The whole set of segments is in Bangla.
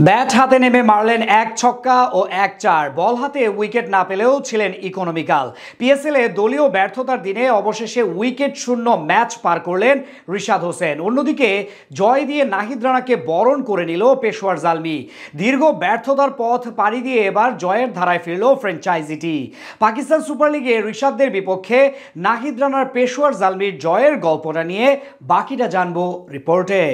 ব্যাট হাতে নেমে মারলেন এক ছক্কা ও এক চার। বল হাতে উইকেট না পেলেও ছিলেন ইকোনমিক্যাল। পিএসএলে দলীয় ব্যর্থতার দিনে অবশেষে উইকেট শূন্য ম্যাচ পার করলেন রিশাদ হোসেন। অন্যদিকে জয় দিয়ে নাহিদ রানাকে বরণ করে নিল পেশোয়ার জালমি। দীর্ঘ ব্যর্থতার পথ পাড়ি দিয়ে এবার জয়ের ধারায় ফিরল ফ্র্যাঞ্চাইজিটি। পাকিস্তান সুপার লিগে রিশাদদের বিপক্ষে নাহিদ রানার পেশোয়ার জালমির জয়ের গল্পটা নিয়ে বাকিটা জানবো রিপোর্টে।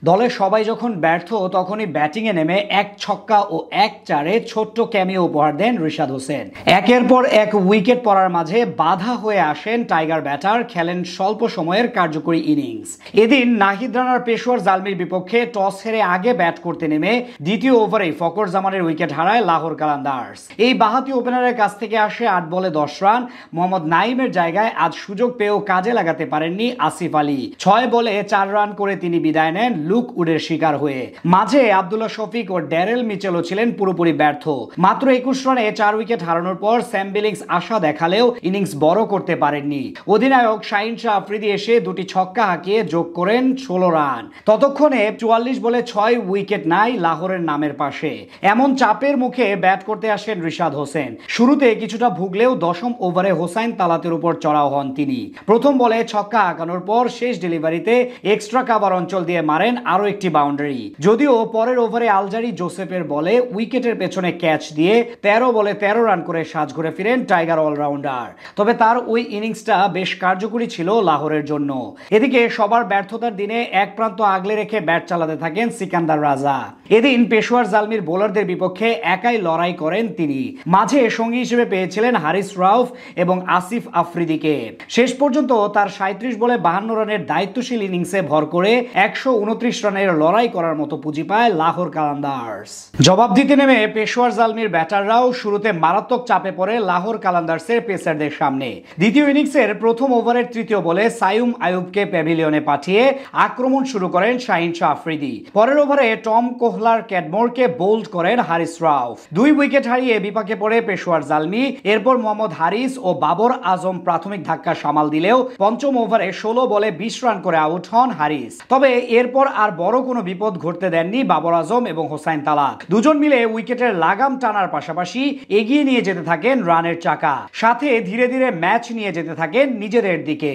দলের সবাই যখন ব্যর্থ তখনই ব্যাটিংয়ে নেমে এক ছক্কা ও এক চারে ছোট্ট ক্যামিও উপহার দেন রিশাদ হোসেন। একের পর এক উইকেট পড়ার মাঝে বাধা হয়ে আসেন টাইগার ব্যাটার, খেলেন স্বল্প সময়ের কার্যকরী ইনিংস। এদিন নাহিদ রানার পেশোয়ার জালমির বিপক্ষে টস হেরে আগে ব্যাট করতে নেমে দ্বিতীয় ওভারেই ফকর জামানের উইকেট হারায় লাহোর কালান্দার্স। এই বাঁহাতি ওপেনারের কাছ থেকে আসে 8 বলে 10 রান। মোহাম্মদ নাইমের জায়গায় আজ সুযোগ পেয়েও কাজে লাগাতে পারেননি আসিফ আলী। 6 বলে 4 রান করে তিনি বিদায় নেন লুক উডের শিকার হয়ে। মাঝে আব্দুল্লাহ শফিক ও ড্যারেল মিচেলও ছিলেন পুরোপুরি ব্যর্থ। মাত্র 21 রানে 4 উইকেট হারানোর পর স্যাম বিলিংস আশা দেখালেও ইনিংস বড় করতে পারেননি। অধিনায়ক শাহিন শাহ আফ্রিদি এসে দুটি ছক্কা হাঁকিয়ে যোগ করেন 16 রান। ততক্ষণে 44 বলে 6 উইকেট নাই লাহোরের নামের পাশে। এমন চাপের মুখে ব্যাট করতে আসেন রিশাদ হোসেন। শুরুতে কিছুটা ভুগলেও দশম ওভারে হোসাইন তালাতের উপর চড়াও হন তিনি। প্রথম বলে ছক্কা হাঁকানোর পর শেষ ডেলিভারিতে এক্সট্রা কাভার অঞ্চল দিয়ে মারেন আরো একটি বাউন্ডারি। যদিও পরের ওভারে আলজারি জোসেফের বলে উইকেটের পেছনে ক্যাচ দিয়ে 13 বলে 13 রান করে সাজঘরে ফিরেন টাইগার অলরাউন্ডার। তবে তার ওই ইনিংসটা বেশ কার্যকরী ছিল লাহোরের জন্য। এদিকে সবার ব্যর্থতার দিনে এক প্রান্ত আগলে রেখে ব্যাট চালাতে থাকেন সিকান্দার রাজা। এদিন পেশোয়ার জালমির বোলারদের বিপক্ষে একাই লড়াই করেন তিনি। মাঝে সঙ্গী হিসেবে পেয়েছিলেন হারিস রাউফ এবং আসিফ আফ্রিদিকে। শেষ পর্যন্ত তার 37 বলে 52 রানের দায়িত্বশীল ইনিংসে ভর করে 129 রানের লড়াই করার মতো পুঁজি পায় লাহোর কালান্দার্স। জবাব দিতে নেমে পেশোয়ার জালমির ব্যাটাররাও শুরুতে মারাত্মক চাপে পড়ে লাহোর কালান্দার্সের পেসারদের সামনে। দ্বিতীয় ইনিংসের প্রথম ওভারের তৃতীয় বলে সাইম আইয়ুবকে প্যাভিলিয়নে পাঠিয়ে আক্রমণ শুরু করেন শাহিন শাহ আফ্রিদি। পরের ওভারে টম কোহলার ক্যাডমোরকে বোল্ড করেন হারিস রাউফ। 2 উইকেট হারিয়ে বিপাকে পড়ে পেশোয়ার জালমি। এরপর মোহাম্মদ হারিস ও বাবর আজম প্রাথমিক ধাক্কা সামাল দিলেও পঞ্চম ওভারে 16 বলে 20 রান করে আউট হন হারিস। তবে এরপর আর বড় কোনো বিপদ ঘটতে দেননি বাবর আজম এবং হোসাইন তালাত। দুজন মিলে উইকেটের লাগাম টানার পাশাপাশি এগিয়ে নিয়ে যেতে থাকেন রানের চাকা, সাথে ধীরে ধীরে ম্যাচ নিয়ে যেতে থাকেন নিজেদের দিকে।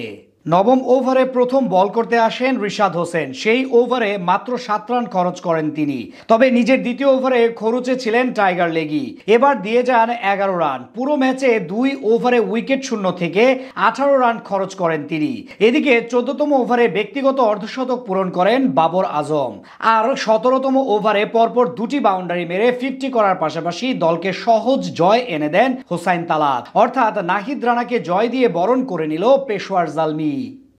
নবম ওভারে প্রথম বল করতে আসেন রিশাদ হোসেন। সেই ওভারে মাত্র 7 রান খরচ করেন তিনি। তবে নিজের দ্বিতীয় ওভারে খরচে ছিলেন টাইগার লেগি। এবার দিয়ে যান 11 রান। পুরো ম্যাচে 2 ওভারে উইকেট শূন্য থেকে 18 রান খরচ করেন তিনি। এদিকে 14তম ওভারে ব্যক্তিগত অর্ধশতক পূরণ করেন বাবর আজম। আর 17তম ওভারে পরপর 2টি বাউন্ডারি মেরে 50 করার পাশাপাশি দলকে সহজ জয় এনে দেন হোসাইন তালাত। অর্থাৎ নাহিদ রানাকে জয় দিয়ে বরণ করে নিল পেশোয়ার জালমি।